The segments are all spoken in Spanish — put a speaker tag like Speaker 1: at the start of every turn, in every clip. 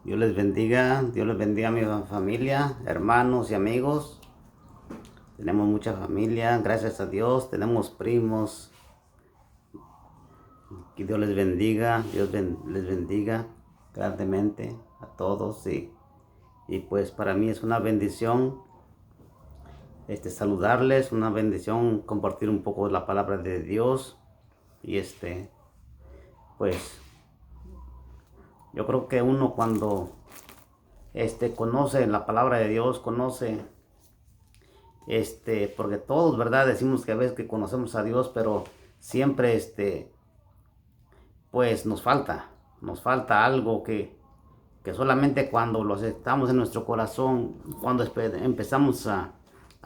Speaker 1: Dios les bendiga a mi familia, hermanos y amigos. Tenemos mucha familia, gracias a Dios, tenemos primos. Que Dios les bendiga, les bendiga grandemente a todos y pues para mí es una bendición saludarles, una bendición compartir un poco de la palabra de Dios y pues yo creo que uno cuando conoce la palabra de Dios, conoce porque todos, ¿verdad? Decimos que a veces que conocemos a Dios, pero siempre pues nos falta algo que solamente cuando lo aceptamos en nuestro corazón, cuando empezamos a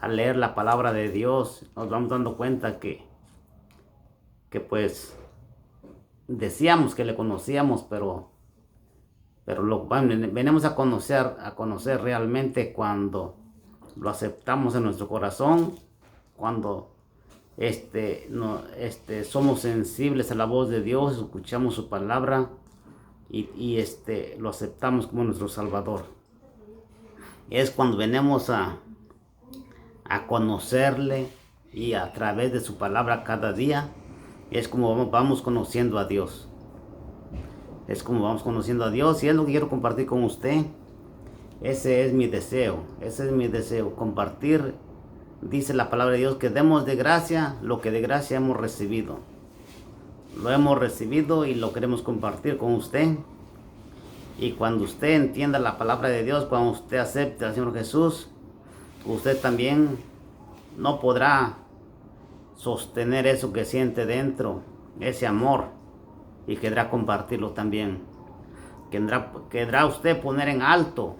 Speaker 1: leer la palabra de Dios, nos vamos dando cuenta que pues decíamos que le conocíamos, pero venimos a conocer realmente cuando lo aceptamos en nuestro corazón, cuando no, somos sensibles a la voz de Dios, escuchamos su palabra y lo aceptamos como nuestro Salvador. Es cuando venimos a conocerle y a través de su palabra cada día, es como vamos conociendo a Dios. Es como vamos conociendo a Dios y es lo que quiero compartir con usted. Ese es mi deseo, compartir. Dice la palabra de Dios que demos de gracia lo que de gracia hemos recibido. Lo hemos recibido y lo queremos compartir con usted. Y cuando usted entienda la palabra de Dios, cuando usted acepte al Señor Jesús, usted también no podrá sostener eso que siente dentro, ese amor, y querrá compartirlo también. Querrá usted poner en alto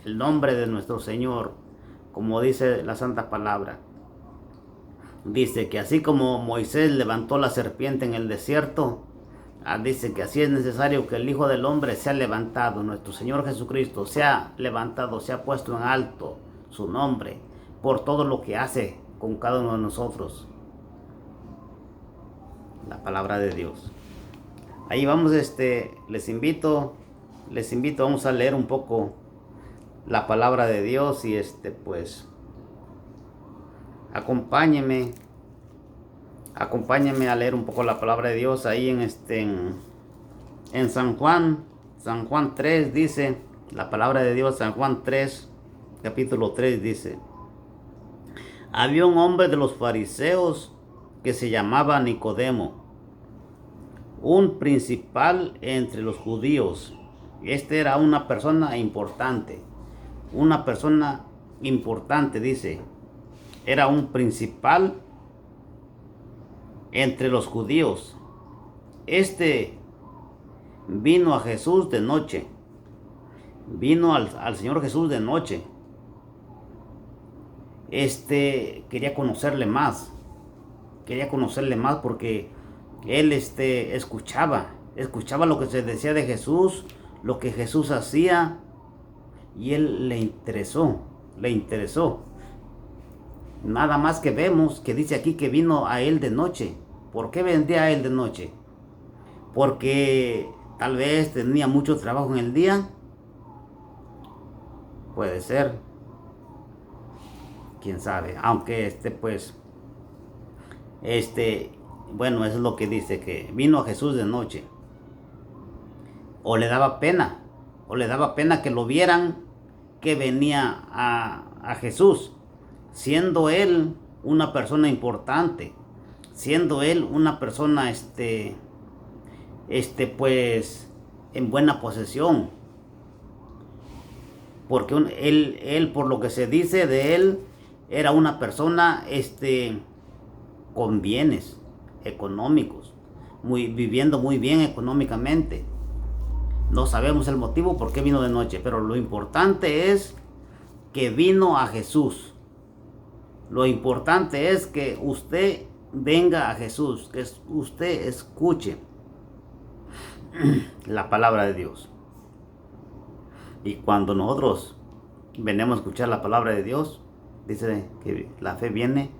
Speaker 1: el nombre de nuestro Señor, como dice la Santa Palabra. Dice que así como Moisés levantó la serpiente en el desierto, dice que así es necesario que el Hijo del Hombre sea levantado, nuestro Señor Jesucristo sea levantado, sea puesto en alto su nombre, por todo lo que hace con cada uno de nosotros. La palabra de Dios. Ahí vamos, les invito, vamos a leer un poco la palabra de Dios y pues acompáñeme a leer un poco la palabra de Dios ahí en San Juan 3 dice, la palabra de Dios, San Juan 3, capítulo 3 dice: había un hombre de los fariseos que se llamaba Nicodemo, un principal entre los judíos. Era una persona importante, dice. Era un principal entre los judíos. Vino a Jesús de noche. Vino al Señor Jesús de noche. Quería conocerle más. Porque él escuchaba lo que se decía de Jesús, lo que Jesús hacía, y él le interesó. Nada más que vemos que dice aquí que vino a él de noche. ¿Por qué vendría a él de noche? Porque tal vez tenía mucho trabajo en el día. Puede ser. Quién sabe. Aunque bueno, eso es lo que dice, que vino a Jesús de noche. O le daba pena que lo vieran, que venía a Jesús, siendo él una persona importante, siendo él una persona pues en buena posesión, porque él por lo que se dice de él era una persona con bienes económicos, viviendo muy bien económicamente. No sabemos el motivo por qué vino de noche, pero lo importante es que vino a Jesús. Lo importante es que usted venga a Jesús, que usted escuche la palabra de Dios. Y cuando nosotros venimos a escuchar la palabra de Dios, dice que la fe viene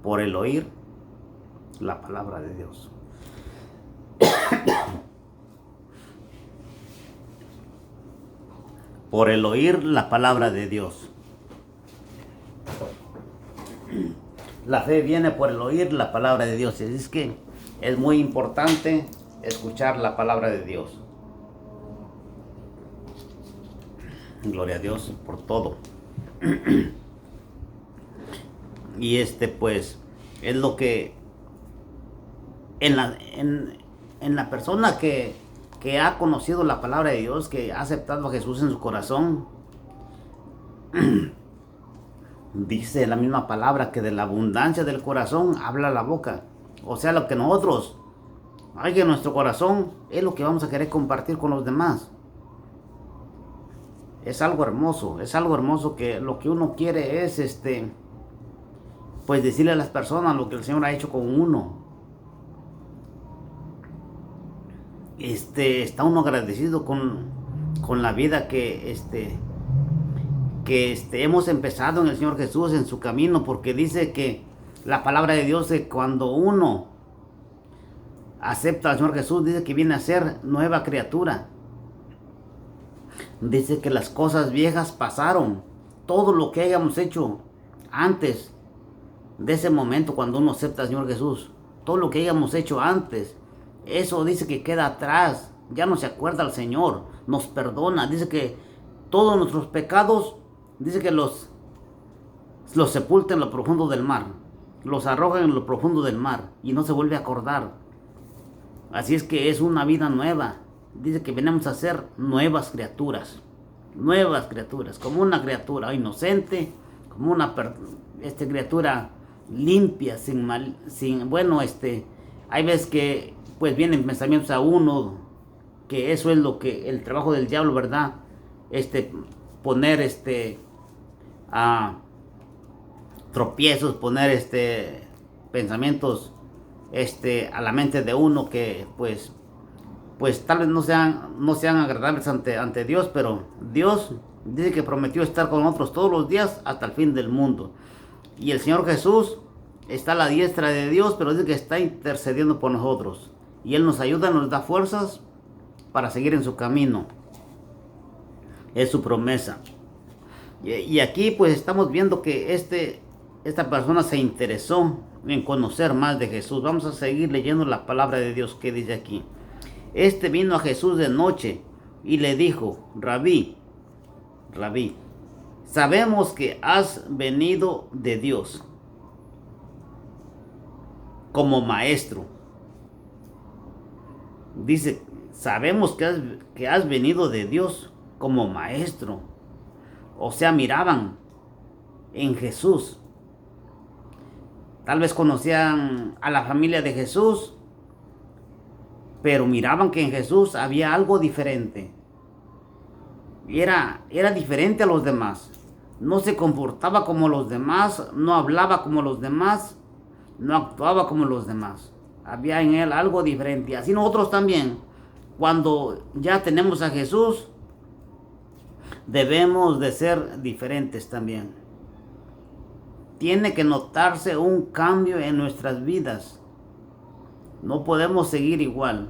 Speaker 1: por el oír la palabra de Dios. por el oír la palabra de Dios. La fe viene por el oír la palabra de Dios. Es que es muy importante escuchar la palabra de Dios. Gloria a Dios por todo. Y pues es lo que en la persona que ha conocido la palabra de Dios, que ha aceptado a Jesús en su corazón, dice la misma palabra que de la abundancia del corazón habla la boca. O sea, lo que nosotros hay en nuestro corazón es lo que vamos a querer compartir con los demás. Es algo hermoso que lo que uno quiere es pues decirle a las personas lo que el Señor ha hecho con uno. Está uno agradecido con la vida que hemos empezado en el Señor Jesús, en su camino, porque dice que la palabra de Dios, cuando uno acepta al Señor Jesús, dice que viene a ser nueva criatura. Dice que las cosas viejas pasaron. Todo lo que hayamos hecho antes de ese momento, cuando uno acepta al Señor Jesús, todo lo que hayamos hecho antes, eso dice que queda atrás. Ya no se acuerda al Señor, nos perdona. Dice que todos nuestros pecados, dice que los sepulta en lo profundo del mar, los arroja en lo profundo del mar y no se vuelve a acordar. Así es que es una vida nueva. Dice que venimos a ser nuevas criaturas, como una criatura inocente, como una criatura limpia, sin mal, hay veces que pues vienen pensamientos a uno, que eso es lo que el trabajo del diablo, ¿verdad? Poner a tropiezos, poner pensamientos a la mente de uno que pues tal vez no sean agradables ante Dios, pero Dios dice que prometió estar con nosotros todos los días hasta el fin del mundo. Y el Señor Jesús está a la diestra de Dios, pero dice que está intercediendo por nosotros. Y Él nos ayuda, nos da fuerzas para seguir en su camino. Es su promesa. Y aquí pues estamos viendo que esta persona se interesó en conocer más de Jesús. Vamos a seguir leyendo la palabra de Dios que dice aquí. Vino a Jesús de noche y le dijo: Rabí, sabemos que has venido de Dios como maestro. Dice, sabemos que has venido de Dios como maestro. O sea, miraban en Jesús. Tal vez conocían a la familia de Jesús, pero miraban que en Jesús había algo diferente. Era diferente a los demás. No se comportaba como los demás, no hablaba como los demás, no actuaba como los demás. Había en él algo diferente. Así nosotros también, cuando ya tenemos a Jesús, debemos de ser diferentes también. Tiene que notarse un cambio en nuestras vidas. No podemos seguir igual.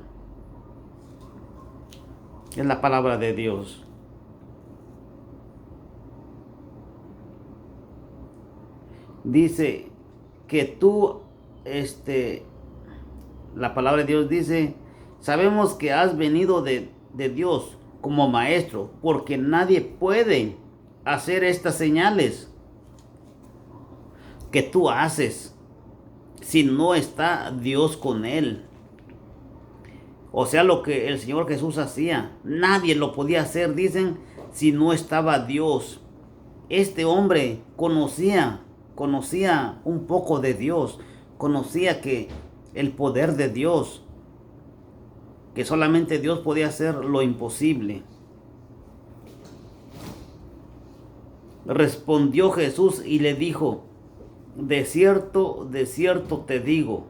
Speaker 1: Es la palabra de Dios. Dice que tú, la palabra de Dios dice, sabemos que has venido de Dios como maestro, porque nadie puede hacer estas señales que tú haces si no está Dios con él. O sea, lo que el Señor Jesús hacía, nadie lo podía hacer, dicen, si no estaba Dios. Este hombre conocía un poco de Dios, conocía que el poder de Dios, que solamente Dios podía hacer lo imposible. Respondió Jesús y le dijo: de cierto te digo,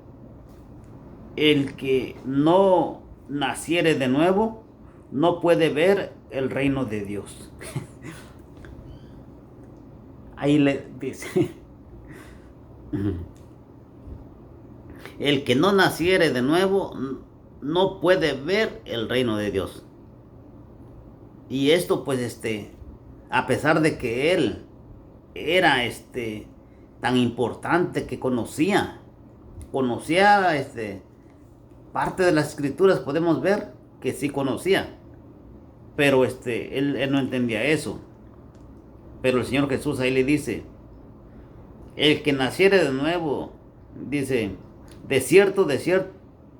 Speaker 1: el que no naciere de nuevo no puede ver el reino de Dios. Ahí le dice, el que no naciere de nuevo no puede ver el reino de Dios. Y esto pues a pesar de que él era tan importante que conocía parte de las escrituras, podemos ver que sí conocía, pero él no entendía eso. Pero el Señor Jesús ahí le dice, el que naciere de nuevo, dice, de cierto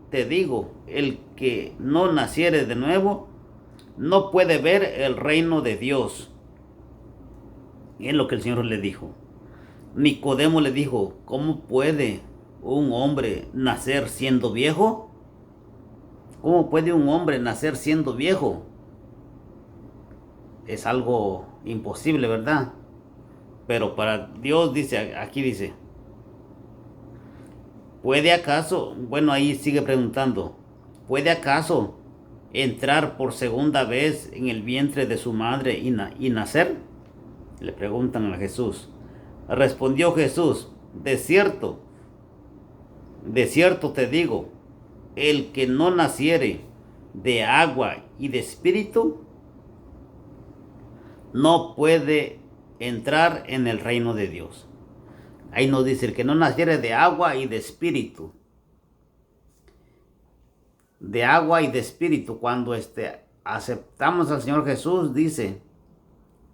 Speaker 1: te digo, el que no naciere de nuevo no puede ver el reino de Dios. Y es lo que el Señor le dijo. Nicodemo le dijo, ¿cómo puede un hombre nacer siendo viejo? ¿Cómo puede un hombre nacer siendo viejo? Es algo imposible, ¿verdad? Pero para Dios dice, aquí dice, ¿puede acaso, bueno, ahí sigue preguntando, ¿puede acaso entrar por segunda vez en el vientre de su madre y nacer? Le preguntan a Jesús. Respondió Jesús, de cierto te digo, el que no naciere de agua y de espíritu, no puede entrar en el reino de Dios. Ahí nos dice, el que no naciere de agua y de espíritu. De agua y de espíritu. Cuando aceptamos al Señor Jesús, dice,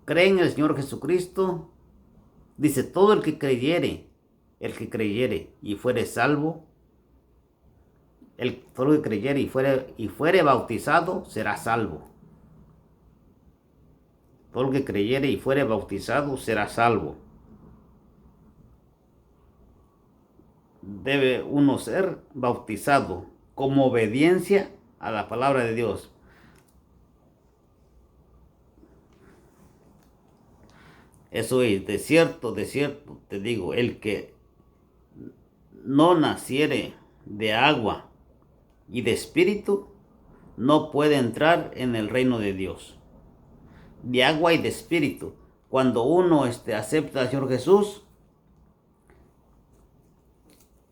Speaker 1: cree en el Señor Jesucristo. Dice, todo el que creyere y fuere salvo, todo el que creyere y fuere bautizado, será salvo. Todo el que creyere y fuere bautizado, será salvo. Debe uno ser bautizado como obediencia a la palabra de Dios. Eso es, de cierto te digo, el que no naciere de agua y de espíritu, no puede entrar en el reino de Dios. De agua y de espíritu. Cuando uno acepta al Señor Jesús,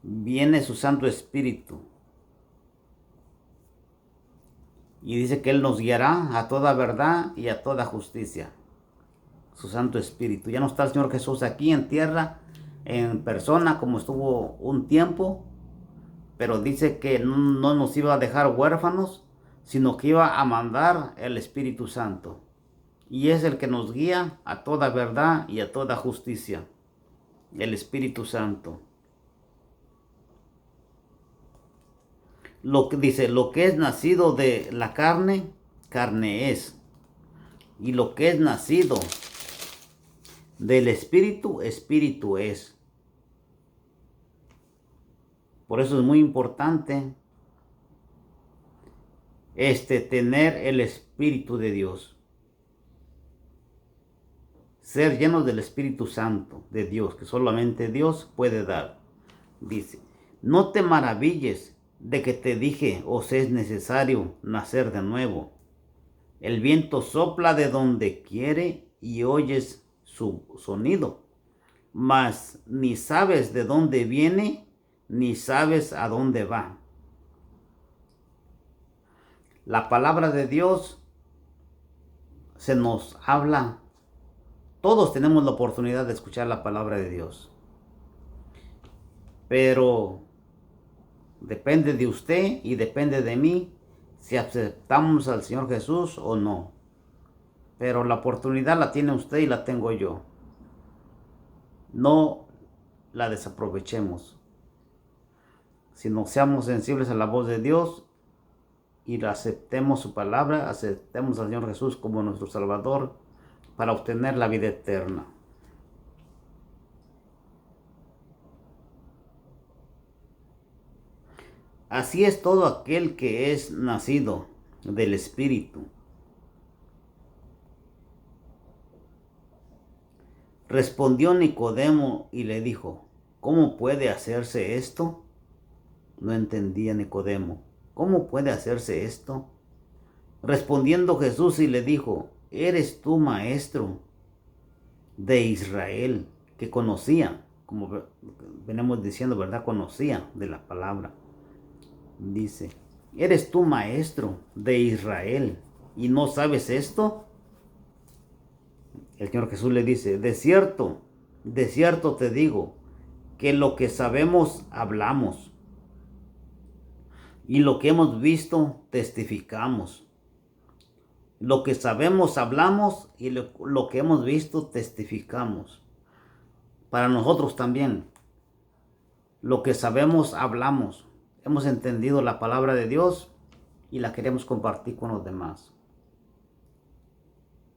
Speaker 1: viene su Santo Espíritu. Y dice que Él nos guiará a toda verdad y a toda justicia. Su Santo Espíritu. Ya no está el Señor Jesús aquí en tierra, en persona, como estuvo un tiempo. Pero dice que no nos iba a dejar huérfanos, sino que iba a mandar el Espíritu Santo. Y es el que nos guía a toda verdad y a toda justicia. El Espíritu Santo. Lo que es nacido de la carne, carne es. Y lo que es nacido del Espíritu, Espíritu es. Por eso es muy importante tener el Espíritu de Dios. Ser llenos del Espíritu Santo de Dios, que solamente Dios puede dar. Dice, no te maravilles de que te dije, os es necesario nacer de nuevo. El viento sopla de donde quiere y oyes su sonido, mas ni sabes de dónde viene, ni sabes a dónde va. La palabra de Dios se nos habla. Todos tenemos la oportunidad de escuchar la palabra de Dios. Pero depende de usted y depende de mí si aceptamos al Señor Jesús o no. Pero la oportunidad la tiene usted y la tengo yo. No la desaprovechemos, sino seamos sensibles a la voz de Dios y aceptemos su palabra, aceptemos al Señor Jesús como nuestro Salvador para obtener la vida eterna. Así es todo aquel que es nacido del Espíritu. Respondió Nicodemo y le dijo, ¿cómo puede hacerse esto? No entendía Nicodemo. ¿Cómo puede hacerse esto? Respondiendo Jesús y le dijo, ¿eres tú maestro de Israel que conocía? Como venimos diciendo, ¿verdad? Conocía de la palabra. Dice, ¿eres tú maestro de Israel y no sabes esto? El Señor Jesús le dice, de cierto te digo, que lo que sabemos hablamos, y lo que hemos visto testificamos. Lo que sabemos hablamos, y lo que hemos visto testificamos. Para nosotros también, lo que sabemos hablamos. Hemos entendido la palabra de Dios y la queremos compartir con los demás.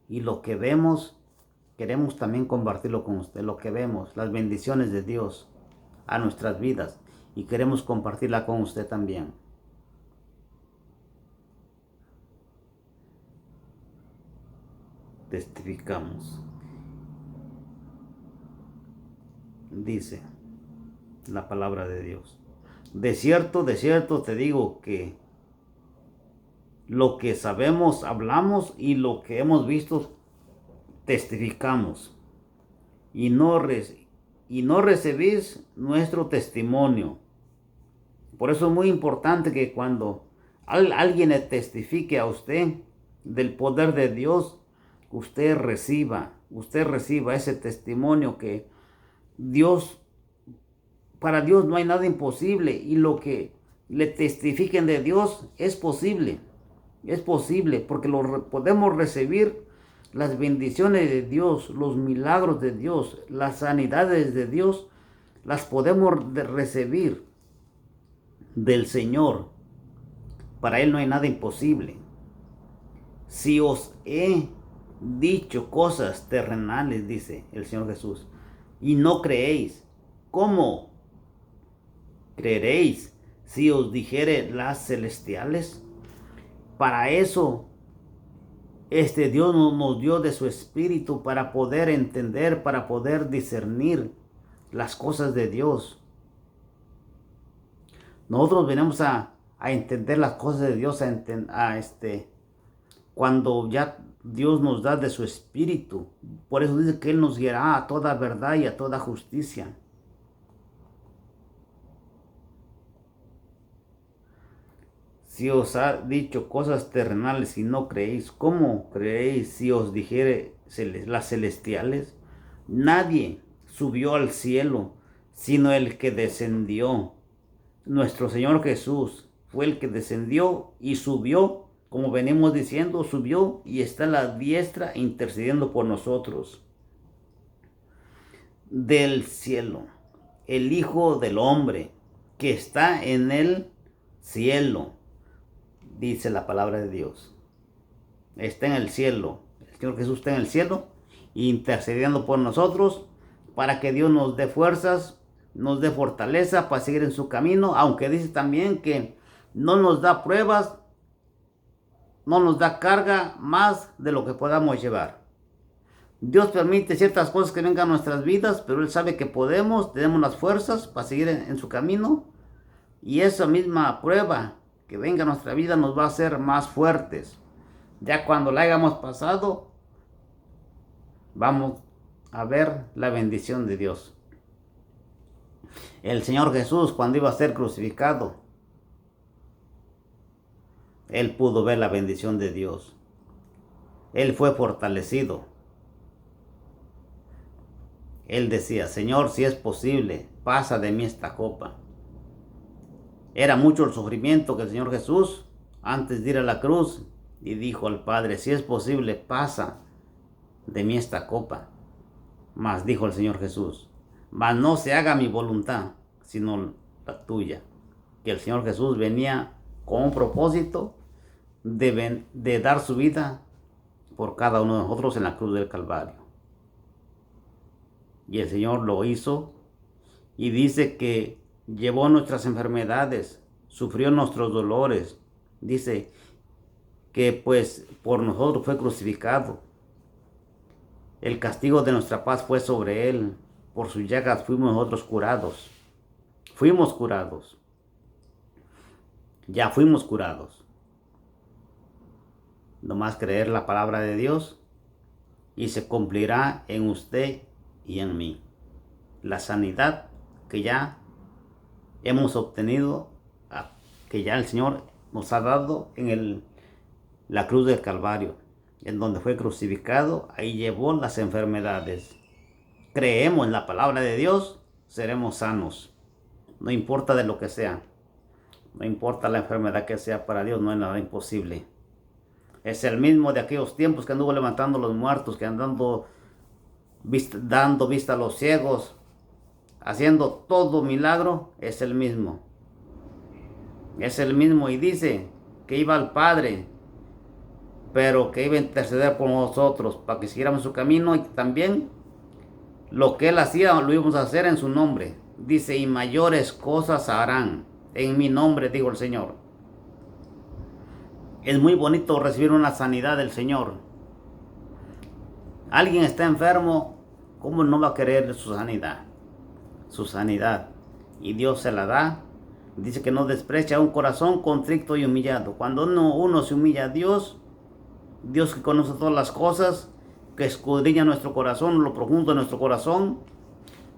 Speaker 1: Y lo que vemos, queremos también compartirlo con usted. Lo que vemos, las bendiciones de Dios a nuestras vidas, y queremos compartirla con usted también. Testificamos. Dice la palabra de Dios. De cierto te digo que lo que sabemos hablamos, y lo que hemos visto testificamos. Y no recibís nuestro testimonio. Por eso es muy importante que cuando alguien le testifique a usted del poder de Dios, usted reciba ese testimonio, que para Dios no hay nada imposible, y lo que le testifiquen de Dios es posible, porque podemos recibir las bendiciones de Dios, los milagros de Dios, las sanidades de Dios, las podemos recibir del Señor. Para Él no hay nada imposible. Si os he dicho cosas terrenales, dice el Señor Jesús, y no creéis, ¿cómo creeréis si os dijere las celestiales? Para eso Dios nos dio de su Espíritu, para poder entender, para poder discernir las cosas de Dios. Nosotros venimos a entender las cosas de Dios, cuando ya Dios nos da de su Espíritu. Por eso dice que Él nos guiará a toda verdad y a toda justicia. Si os ha dicho cosas terrenales y no creéis, ¿cómo creéis si os dijere las celestiales? Nadie subió al cielo, sino el que descendió. Nuestro Señor Jesús fue el que descendió y subió, como venimos diciendo, subió y está a la diestra intercediendo por nosotros. Del cielo, el Hijo del Hombre, que está en el cielo, dice la palabra de Dios. Está en el cielo. El Señor Jesús está en el cielo, intercediendo por nosotros, para que Dios nos dé fuerzas, nos dé fortaleza para seguir en su camino, aunque dice también que no nos da pruebas, no nos da carga más de lo que podamos llevar. Dios permite ciertas cosas que vengan a nuestras vidas, pero Él sabe que tenemos las fuerzas para seguir en su camino, y esa misma prueba que venga a nuestra vida nos va a hacer más fuertes. Ya cuando la hayamos pasado, vamos a ver la bendición de Dios. El Señor Jesús, cuando iba a ser crucificado, Él pudo ver la bendición de Dios. Él fue fortalecido. Él decía, Señor, si es posible, pasa de mí esta copa. Era mucho el sufrimiento que el Señor Jesús, antes de ir a la cruz, y dijo al Padre, si es posible, pasa de mí esta copa. Mas dijo el Señor Jesús, mas no se haga mi voluntad, sino la tuya. Que el Señor Jesús venía con un propósito de dar su vida por cada uno de nosotros en la cruz del Calvario. Y el Señor lo hizo, y dice que llevó nuestras enfermedades, sufrió nuestros dolores. Dice que pues por nosotros fue crucificado. El castigo de nuestra paz fue sobre Él. Por sus llagas fuimos nosotros curados. Fuimos curados. Ya fuimos curados. Nomás creer la palabra de Dios y se cumplirá en usted y en mí. La sanidad que ya hemos obtenido, que ya el Señor nos ha dado en la cruz del Calvario. en donde fue crucificado, ahí llevó las enfermedades. Creemos en la palabra de Dios, seremos sanos. No importa de lo que sea. No importa la enfermedad que sea, para Dios no hay nada imposible. Es el mismo de aquellos tiempos que anduvo levantando a los muertos, que andando dando vista a los ciegos, haciendo todo milagro. Es el mismo. Es el mismo, y dice que iba al Padre, pero que iba a interceder por nosotros para que siguiéramos su camino, y también lo que Él hacía lo íbamos a hacer en su nombre. Dice, y mayores cosas harán en mi nombre, dijo el Señor. Es muy bonito recibir una sanidad del Señor. Alguien está enfermo, ¿cómo no va a querer su sanidad? Su sanidad. Y Dios se la da. Dice que no desprecia un corazón contrito y humillado. Cuando uno se humilla a Dios, Dios que conoce todas las cosas, que escudriña nuestro corazón, lo profundo de nuestro corazón,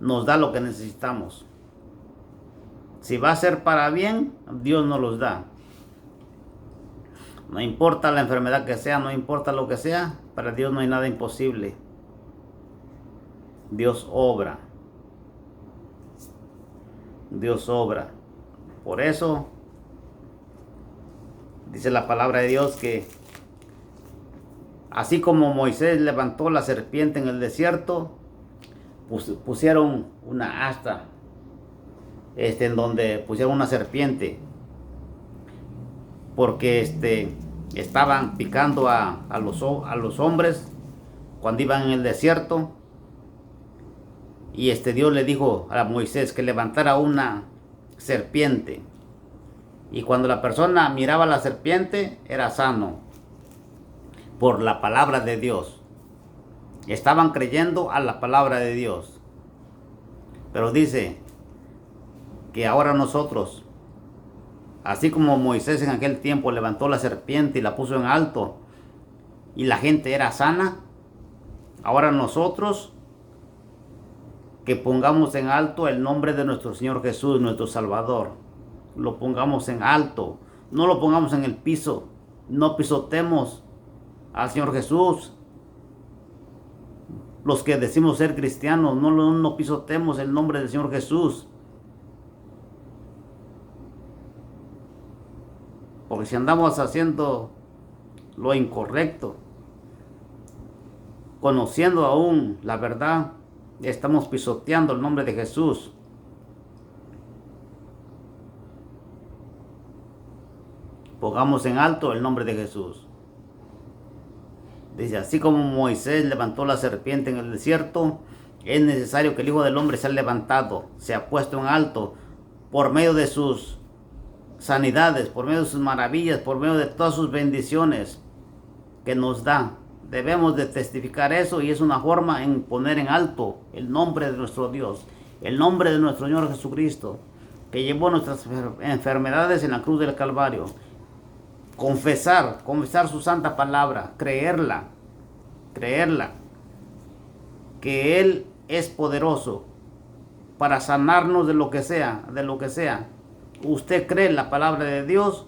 Speaker 1: nos da lo que necesitamos. Si va a ser para bien, Dios nos los da. No importa la enfermedad que sea, no importa lo que sea, para Dios no hay nada imposible. Dios obra. Dios obra. Por eso dice la palabra de Dios que así como Moisés levantó la serpiente en el desierto, pusieron una asta en donde pusieron una serpiente, porque estaban picando a los hombres cuando iban en el desierto. Y Dios le dijo a Moisés que levantara una serpiente, y cuando la persona miraba a la serpiente era sano por la palabra de Dios. Estaban creyendo a la palabra de Dios. Pero dice que ahora nosotros, así como Moisés en aquel tiempo levantó la serpiente y la puso en alto y la gente era sana, ahora nosotros que pongamos en alto el nombre de nuestro Señor Jesús, nuestro Salvador. Lo pongamos en alto, no lo pongamos en el piso, no pisotemos al Señor Jesús. Los que decimos ser cristianos, no pisotemos el nombre del Señor Jesús. Porque si andamos haciendo lo incorrecto, conociendo aún la verdad, estamos pisoteando el nombre de Jesús. Pongamos en alto el nombre de Jesús. Dice, así como Moisés levantó la serpiente en el desierto, es necesario que el Hijo del Hombre sea levantado, sea puesto en alto, por medio de sus sanidades, por medio de sus maravillas, por medio de todas sus bendiciones que nos da. Debemos de testificar eso, y es una forma en poner en alto el nombre de nuestro Dios, el nombre de nuestro Señor Jesucristo, que llevó nuestras enfermedades en la cruz del Calvario. Confesar su santa palabra, creerla, que Él es poderoso para sanarnos de lo que sea, Usted cree en la palabra de Dios,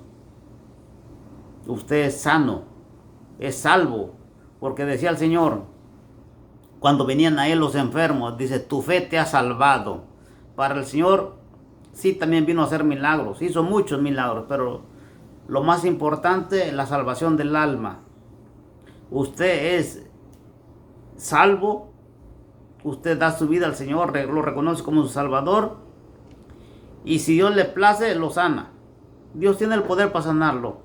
Speaker 1: usted es sano, es salvo, porque decía el Señor, cuando venían a Él los enfermos, dice, tu fe te ha salvado. Para el Señor, sí, también vino a hacer milagros, hizo muchos milagros, pero lo más importante es la salvación del alma. Usted es salvo, usted da su vida al Señor, lo reconoce como su Salvador, y si Dios le place, lo sana. Dios tiene el poder para sanarlo.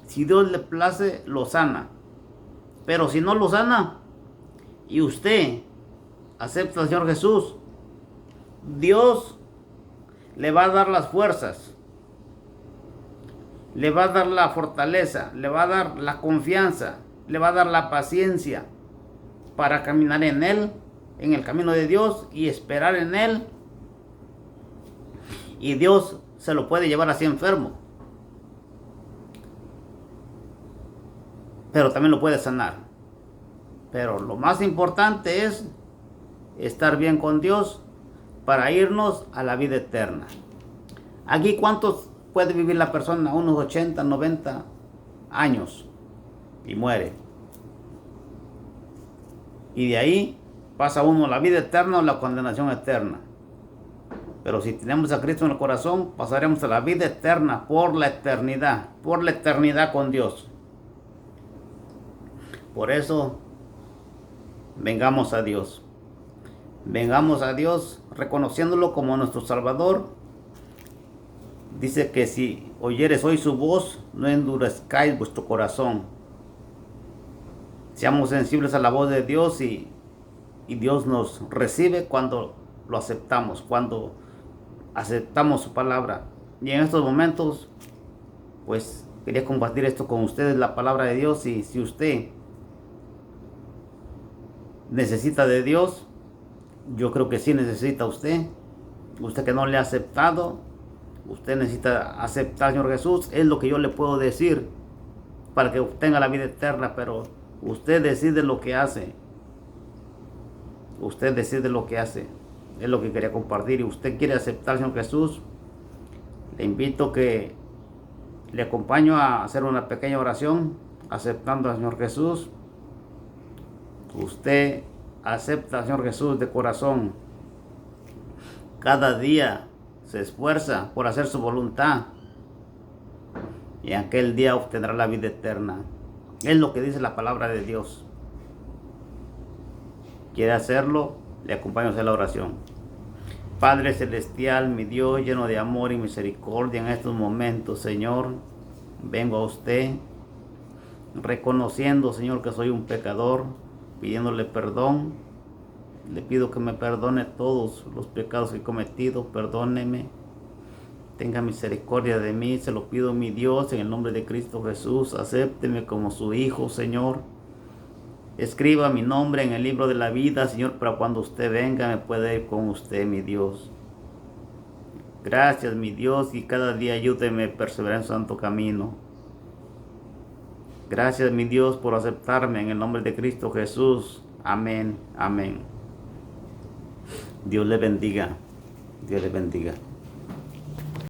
Speaker 1: Si Dios le place, lo sana. Pero si no lo sana, y usted acepta al Señor Jesús, Dios le va a dar las fuerzas, le va a dar la fortaleza, le va a dar la confianza, le va a dar la paciencia para caminar en Él, en el camino de Dios, y esperar en Él. Y Dios se lo puede llevar así enfermo, pero también lo puede sanar. Pero lo más importante es estar bien con Dios para irnos a la vida eterna. Aquí, ¿cuántos puede vivir la persona? Unos 80, 90 años y muere. Y de ahí pasa uno a la vida eterna o la condenación eterna. Pero si tenemos a Cristo en el corazón, pasaremos a la vida eterna por la eternidad con Dios. Por eso, vengamos a Dios. Vengamos a Dios reconociéndolo como nuestro Salvador. Dice que si oyeres hoy su voz, no endurezcáis vuestro corazón. Seamos sensibles a la voz de Dios y Dios nos recibe cuando lo aceptamos, cuando aceptamos su palabra. Y en estos momentos, pues quería compartir esto con ustedes, la palabra de Dios. Y si usted necesita de Dios, yo creo que sí necesita usted que no le ha aceptado, usted necesita aceptar al Señor Jesús. Es lo que yo le puedo decir para que obtenga la vida eterna, pero usted decide lo que hace. Usted decide lo que hace. Es lo que quería compartir. Y usted quiere aceptar al Señor Jesús, le invito que le acompaño a hacer una pequeña oración aceptando al Señor Jesús. Usted acepta al Señor Jesús de corazón. Cada día se esfuerza por hacer su voluntad. Y aquel día obtendrá la vida eterna. Es lo que dice la palabra de Dios. ¿Quiere hacerlo? Le acompaño a hacer la oración. Padre celestial, mi Dios, lleno de amor y misericordia, en estos momentos, Señor, vengo a usted, reconociendo, Señor, que soy un pecador, pidiéndole perdón. Le pido que me perdone todos los pecados que he cometido, perdóneme, tenga misericordia de mí, se lo pido, mi Dios, en el nombre de Cristo Jesús, acépteme como su hijo, Señor. Escriba mi nombre en el libro de la vida, Señor, para cuando usted venga me pueda ir con usted, mi Dios. Gracias, mi Dios, y cada día ayúdeme a perseverar en su santo camino. Gracias, mi Dios, por aceptarme en el nombre de Cristo Jesús. Amén, amén. Dios le bendiga. Dios le bendiga.